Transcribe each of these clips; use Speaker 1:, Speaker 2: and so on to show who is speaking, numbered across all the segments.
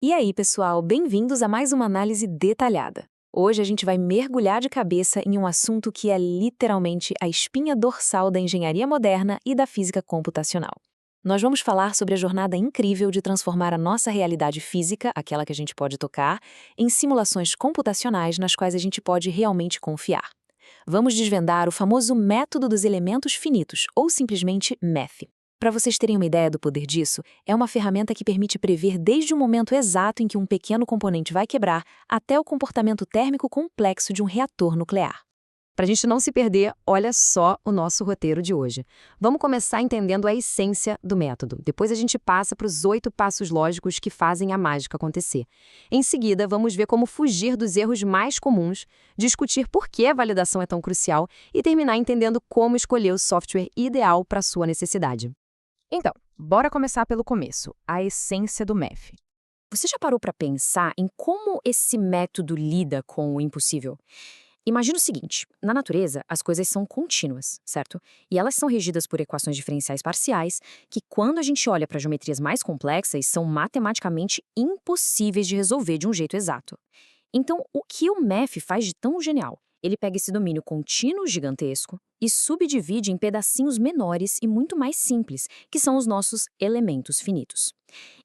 Speaker 1: E aí, pessoal, bem-vindos a mais uma análise detalhada. Hoje a gente vai mergulhar de cabeça em um assunto que é literalmente a espinha dorsal da engenharia moderna e da física computacional. Nós vamos falar sobre a jornada incrível de transformar a nossa realidade física, aquela que a gente pode tocar, em simulações computacionais nas quais a gente pode realmente confiar. Vamos desvendar o famoso método dos elementos finitos, ou simplesmente MEF. Para vocês terem uma ideia do poder disso, é uma ferramenta que permite prever desde o momento exato em que um pequeno componente vai quebrar até o comportamento térmico complexo de um reator nuclear.
Speaker 2: Para a gente não se perder, olha só o nosso roteiro de hoje. Vamos começar entendendo a essência do método. Depois a gente passa para os 8 passos lógicos que fazem a mágica acontecer. Em seguida, vamos ver como fugir dos erros mais comuns, discutir por que a validação é tão crucial e terminar entendendo como escolher o software ideal para a sua necessidade.
Speaker 3: Então, bora começar pelo começo, a essência do MEF. Você já parou para pensar em como esse método lida com o impossível? Imagina o seguinte, na natureza, as coisas são contínuas, certo? E elas são regidas por equações diferenciais parciais, que quando a gente olha para geometrias mais complexas, são matematicamente impossíveis de resolver de um jeito exato. Então, o que o MEF faz de tão genial? Ele pega esse domínio contínuo gigantesco e subdivide em pedacinhos menores e muito mais simples, que são os nossos elementos finitos.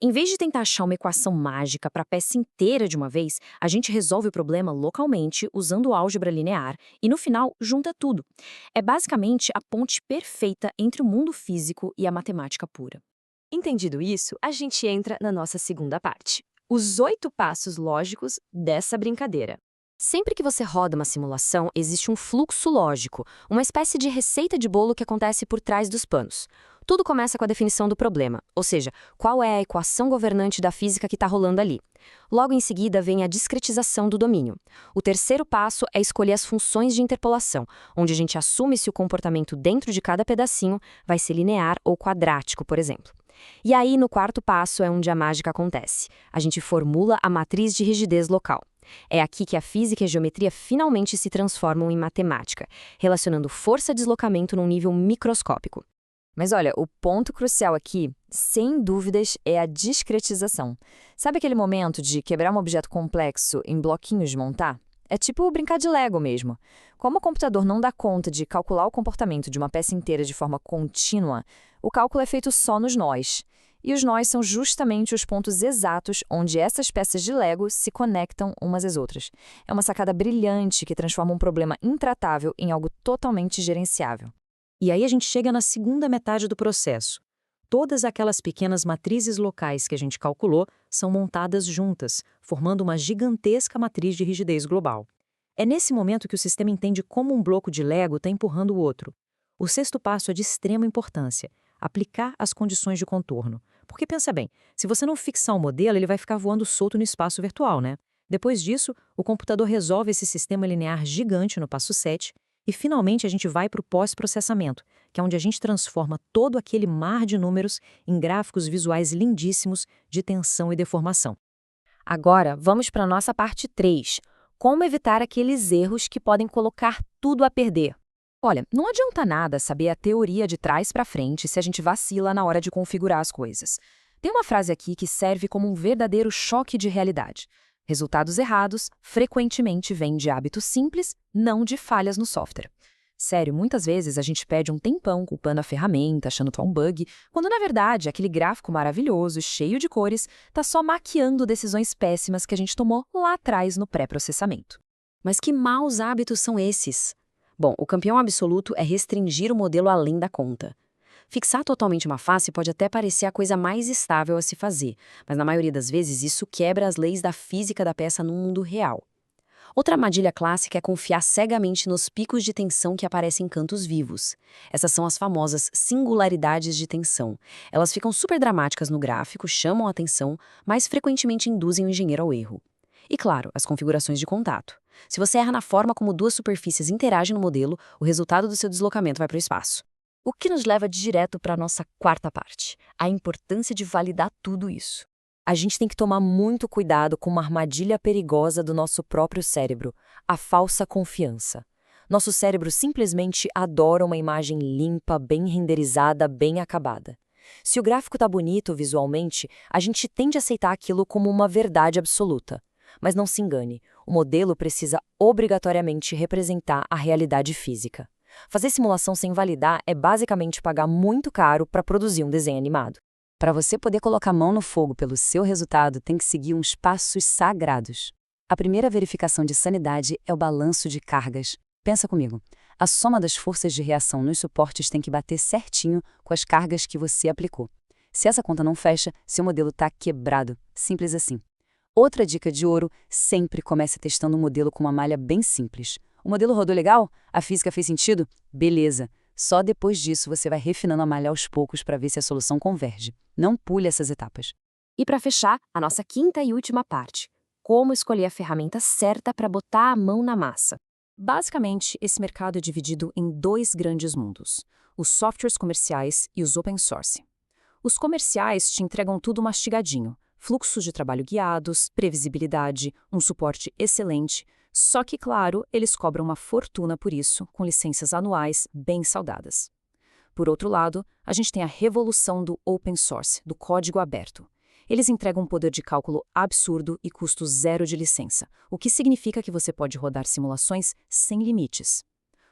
Speaker 3: Em vez de tentar achar uma equação mágica para a peça inteira de uma vez, a gente resolve o problema localmente usando álgebra linear e, no final, junta tudo. É basicamente a ponte perfeita entre o mundo físico e a matemática pura.
Speaker 2: Entendido isso, a gente entra na nossa segunda parte. Os 8 passos lógicos dessa brincadeira. Sempre que você roda uma simulação, existe um fluxo lógico, uma espécie de receita de bolo que acontece por trás dos panos. Tudo começa com a definição do problema, ou seja, qual é a equação governante da física que está rolando ali. Logo em seguida vem a discretização do domínio. O terceiro passo é escolher as funções de interpolação, onde a gente assume se o comportamento dentro de cada pedacinho vai ser linear ou quadrático, por exemplo. E aí, no quarto passo, é onde a mágica acontece. A gente formula a matriz de rigidez local. É aqui que a física e a geometria finalmente se transformam em matemática, relacionando força-deslocamento num nível microscópico. Mas olha, o ponto crucial aqui, sem dúvidas, é a discretização. Sabe aquele momento de quebrar um objeto complexo em bloquinhos de montar? É tipo brincar de Lego mesmo. Como o computador não dá conta de calcular o comportamento de uma peça inteira de forma contínua, o cálculo é feito só nos nós. E os nós são justamente os pontos exatos onde essas peças de Lego se conectam umas às outras. É uma sacada brilhante que transforma um problema intratável em algo totalmente gerenciável.
Speaker 1: E aí a gente chega na segunda metade do processo. Todas aquelas pequenas matrizes locais que a gente calculou são montadas juntas, formando uma gigantesca matriz de rigidez global. É nesse momento que o sistema entende como um bloco de Lego está empurrando o outro. O sexto passo é de extrema importância: aplicar as condições de contorno. Porque pensa bem, se você não fixar o modelo, ele vai ficar voando solto no espaço virtual, né? Depois disso, o computador resolve esse sistema linear gigante no passo 7 e finalmente a gente vai para o pós-processamento, que é onde a gente transforma todo aquele mar de números em gráficos visuais lindíssimos de tensão e deformação.
Speaker 2: Agora, vamos para a nossa parte 3. Como evitar aqueles erros que podem colocar tudo a perder?
Speaker 3: Olha, não adianta nada saber a teoria de trás para frente se a gente vacila na hora de configurar as coisas. Tem uma frase aqui que serve como um verdadeiro choque de realidade. Resultados errados frequentemente vêm de hábitos simples, não de falhas no software. Sério, muitas vezes a gente perde um tempão culpando a ferramenta, achando que é um bug, quando na verdade aquele gráfico maravilhoso, cheio de cores, está só maquiando decisões péssimas que a gente tomou lá atrás no pré-processamento.
Speaker 1: Mas que maus hábitos são esses? Bom, o campeão absoluto é restringir o modelo além da conta. Fixar totalmente uma face pode até parecer a coisa mais estável a se fazer, mas na maioria das vezes isso quebra as leis da física da peça no mundo real. Outra armadilha clássica é confiar cegamente nos picos de tensão que aparecem em cantos vivos. Essas são as famosas singularidades de tensão. Elas ficam super dramáticas no gráfico, chamam a atenção, mas frequentemente induzem o engenheiro ao erro. E claro, as configurações de contato. Se você erra na forma como duas superfícies interagem no modelo, o resultado do seu deslocamento vai para o espaço. O que nos leva direto para a nossa quarta parte, a importância de validar tudo isso. A gente tem que tomar muito cuidado com uma armadilha perigosa do nosso próprio cérebro, a falsa confiança. Nosso cérebro simplesmente adora uma imagem limpa, bem renderizada, bem acabada.
Speaker 2: Se o gráfico está bonito visualmente, a gente tende a aceitar aquilo como uma verdade absoluta. Mas não se engane, o modelo precisa obrigatoriamente representar a realidade física. Fazer simulação sem validar é basicamente pagar muito caro para produzir um desenho animado. Para você poder colocar a mão no fogo pelo seu resultado, tem que seguir uns passos sagrados. A primeira verificação de sanidade é o balanço de cargas. Pensa comigo, a soma das forças de reação nos suportes tem que bater certinho com as cargas que você aplicou. Se essa conta não fecha, seu modelo está quebrado. Simples assim. Outra dica de ouro, sempre comece testando um modelo com uma malha bem simples. O modelo rodou legal? A física fez sentido? Beleza. Só depois disso você vai refinando a malha aos poucos para ver se a solução converge. Não pule essas etapas.
Speaker 1: E para fechar, a nossa quinta e última parte. Como escolher a ferramenta certa para botar a mão na massa.
Speaker 3: Basicamente, esse mercado é dividido em dois grandes mundos: os softwares comerciais e os open source. Os comerciais te entregam tudo mastigadinho: fluxos de trabalho guiados, previsibilidade, um suporte excelente. Só que, claro, eles cobram uma fortuna por isso, com licenças anuais bem saudadas. Por outro lado, a gente tem a revolução do open source, do código aberto. Eles entregam um poder de cálculo absurdo e custo zero de licença, o que significa que você pode rodar simulações sem limites.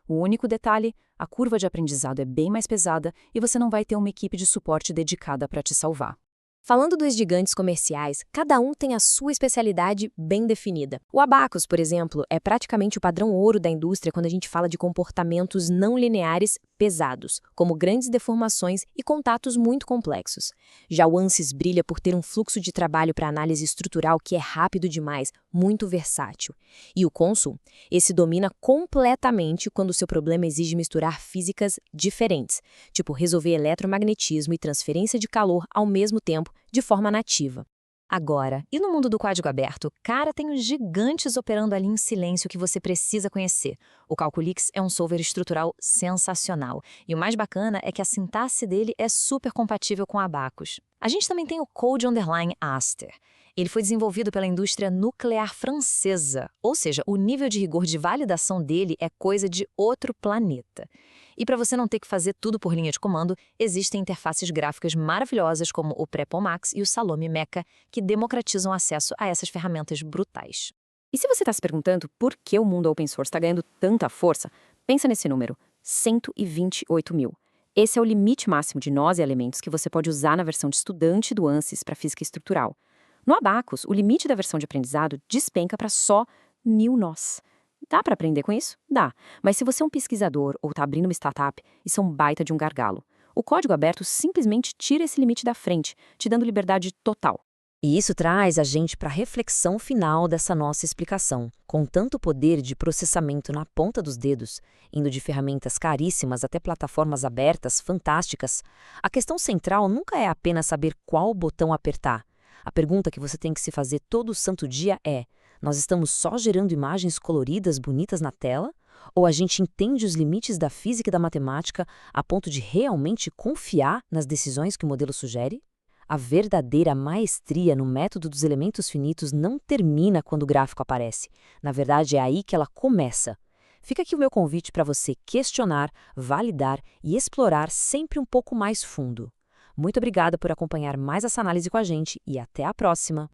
Speaker 3: O único detalhe, a curva de aprendizado é bem mais pesada e você não vai ter uma equipe de suporte dedicada para te salvar.
Speaker 2: Falando dos gigantes comerciais, cada um tem a sua especialidade bem definida. O Abacus, por exemplo, é praticamente o padrão ouro da indústria quando a gente fala de comportamentos não lineares pesados, como grandes deformações e contatos muito complexos. Já o ANSYS brilha por ter um fluxo de trabalho para análise estrutural que é rápido demais, muito versátil. E o Consul, esse domina completamente quando seu problema exige misturar físicas diferentes, tipo resolver eletromagnetismo e transferência de calor ao mesmo tempo, de forma nativa. Agora, e no mundo do código aberto, cara, tem os gigantes operando ali em silêncio que você precisa conhecer. O Calculix é um solver estrutural sensacional. E o mais bacana é que a sintaxe dele é super compatível com Abacus. A gente também tem o Code Underline Aster. Ele foi desenvolvido pela indústria nuclear francesa, ou seja, o nível de rigor de validação dele é coisa de outro planeta. E para você não ter que fazer tudo por linha de comando, existem interfaces gráficas maravilhosas como o Prepon-Max e o Salome Mecha, que democratizam acesso a essas ferramentas brutais.
Speaker 1: E se você está se perguntando por que o mundo open source está ganhando tanta força, pensa nesse número, 128 mil. Esse é o limite máximo de nós e elementos que você pode usar na versão de estudante do ANSYS para física estrutural. No Abacus, o limite da versão de aprendizado despenca para só 1000 nós. Dá para aprender com isso? Dá. Mas se você é um pesquisador ou está abrindo uma startup, isso é um baita de um gargalo. O código aberto simplesmente tira esse limite da frente, te dando liberdade total.
Speaker 2: E isso traz a gente para a reflexão final dessa nossa explicação. Com tanto poder de processamento na ponta dos dedos, indo de ferramentas caríssimas até plataformas abertas fantásticas, a questão central nunca é apenas saber qual botão apertar. A pergunta que você tem que se fazer todo santo dia é: nós estamos só gerando imagens coloridas bonitas na tela? Ou a gente entende os limites da física e da matemática a ponto de realmente confiar nas decisões que o modelo sugere? A verdadeira maestria no método dos elementos finitos não termina quando o gráfico aparece. Na verdade, é aí que ela começa. Fica aqui o meu convite para você questionar, validar e explorar sempre um pouco mais fundo. Muito obrigada por acompanhar mais essa análise com a gente e até a próxima!